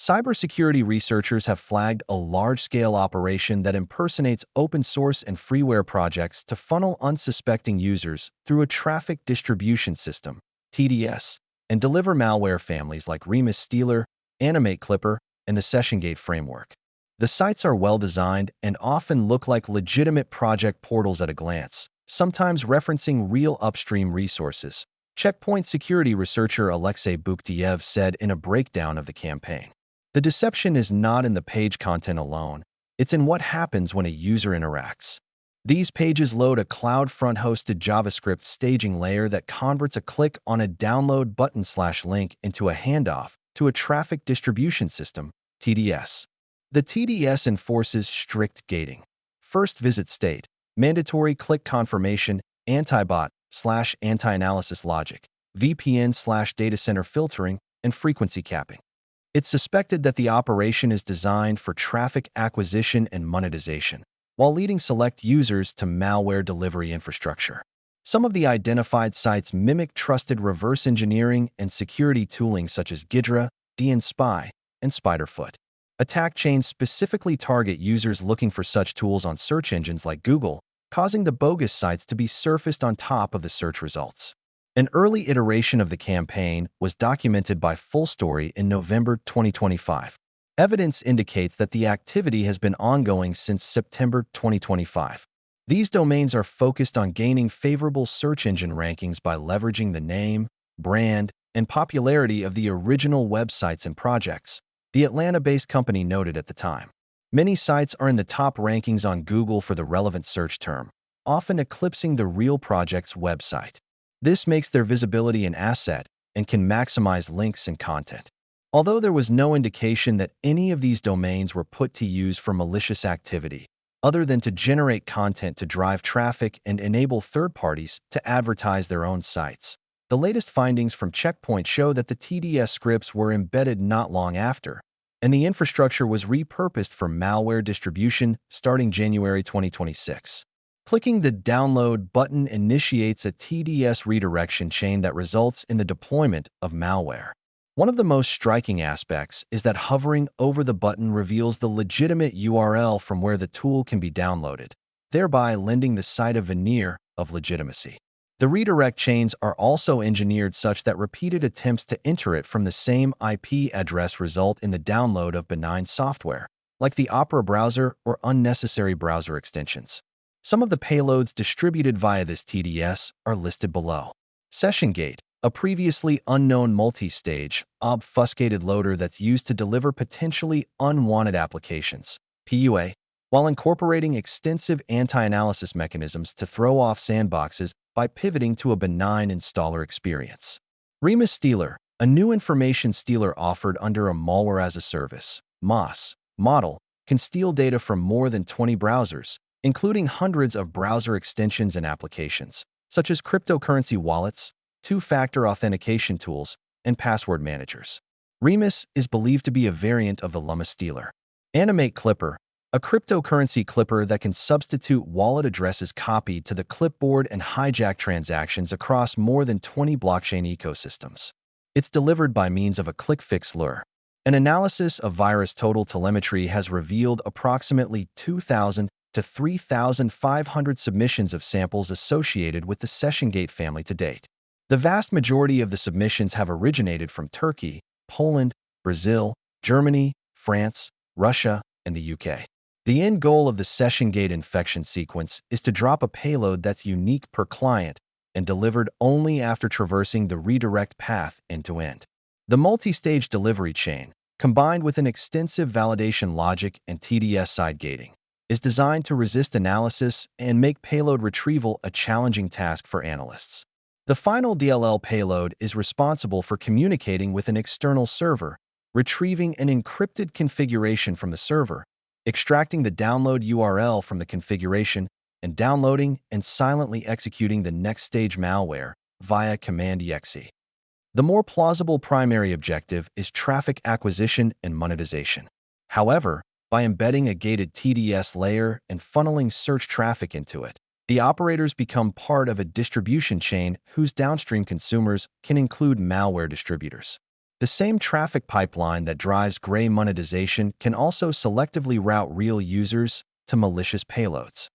Cybersecurity researchers have flagged a large-scale operation that impersonates open-source and freeware projects to funnel unsuspecting users through a traffic distribution system, TDS, and deliver malware families like Remus Stealer, AnimateClipper, and the SessionGate framework. The sites are well-designed and often look like legitimate project portals at a glance, sometimes referencing real upstream resources. Checkpoint security researcher Alexei Buktiev said in a breakdown of the campaign. The deception is not in the page content alone, it's in what happens when a user interacts. These pages load a cloud front-hosted JavaScript staging layer that converts a click on a download button/link into a handoff to a traffic distribution system, TDS. The TDS enforces strict gating. First visit state, mandatory click confirmation, anti-bot/anti-analysis logic, VPN/data center filtering, and frequency capping. It's suspected that the operation is designed for traffic acquisition and monetization, while leading select users to malware delivery infrastructure. Some of the identified sites mimic trusted reverse engineering and security tooling such as Ghidra, DNSpy, and Spiderfoot. Attack chains specifically target users looking for such tools on search engines like Google, causing the bogus sites to be surfaced on top of the search results. An early iteration of the campaign was documented by FullStory in November 2025. Evidence indicates that the activity has been ongoing since September 2025. These domains are focused on gaining favorable search engine rankings by leveraging the name, brand, and popularity of the original websites and projects, the Atlanta-based company noted at the time. Many sites are in the top rankings on Google for the relevant search term, often eclipsing the real project's website. This makes their visibility an asset and can maximize links and content. Although there was no indication that any of these domains were put to use for malicious activity, other than to generate content to drive traffic and enable third parties to advertise their own sites. The latest findings from Checkpoint show that the TDS scripts were embedded not long after, and the infrastructure was repurposed for malware distribution starting January 2026. Clicking the download button initiates a TDS redirection chain that results in the deployment of malware. One of the most striking aspects is that hovering over the button reveals the legitimate URL from where the tool can be downloaded, thereby lending the site a veneer of legitimacy. The redirect chains are also engineered such that repeated attempts to enter it from the same IP address result in the download of benign software, like the Opera browser or unnecessary browser extensions. Some of the payloads distributed via this TDS are listed below. SessionGate, a previously unknown multi-stage, obfuscated loader that's used to deliver potentially unwanted applications, PUA, while incorporating extensive anti-analysis mechanisms to throw off sandboxes by pivoting to a benign installer experience. Remus Stealer, a new information stealer offered under a Malware as a Service (MAS) model, can steal data from more than 20 browsers, including hundreds of browser extensions and applications, such as cryptocurrency wallets, two-factor authentication tools, and password managers. Remus is believed to be a variant of the Remus Stealer. AnimateClipper, a cryptocurrency clipper that can substitute wallet addresses copied to the clipboard and hijack transactions across more than 20 blockchain ecosystems. It's delivered by means of a click-fix lure. An analysis of virus total telemetry has revealed approximately 2,000 to 3,500 submissions of samples associated with the SessionGate family to date. The vast majority of the submissions have originated from Turkey, Poland, Brazil, Germany, France, Russia, and the UK. The end goal of the SessionGate infection sequence is to drop a payload that's unique per client and delivered only after traversing the redirect path end-to-end. The multi-stage delivery chain, combined with an extensive validation logic and TDS side gating, is designed to resist analysis and make payload retrieval a challenging task for analysts. The final DLL payload is responsible for communicating with an external server, retrieving an encrypted configuration from the server, extracting the download URL from the configuration, and downloading and silently executing the next stage malware via command-exe. The more plausible primary objective is traffic acquisition and monetization. However, by embedding a gated TDS layer and funneling search traffic into it, the operators become part of a distribution chain whose downstream consumers can include malware distributors. The same traffic pipeline that drives gray monetization can also selectively route real users to malicious payloads.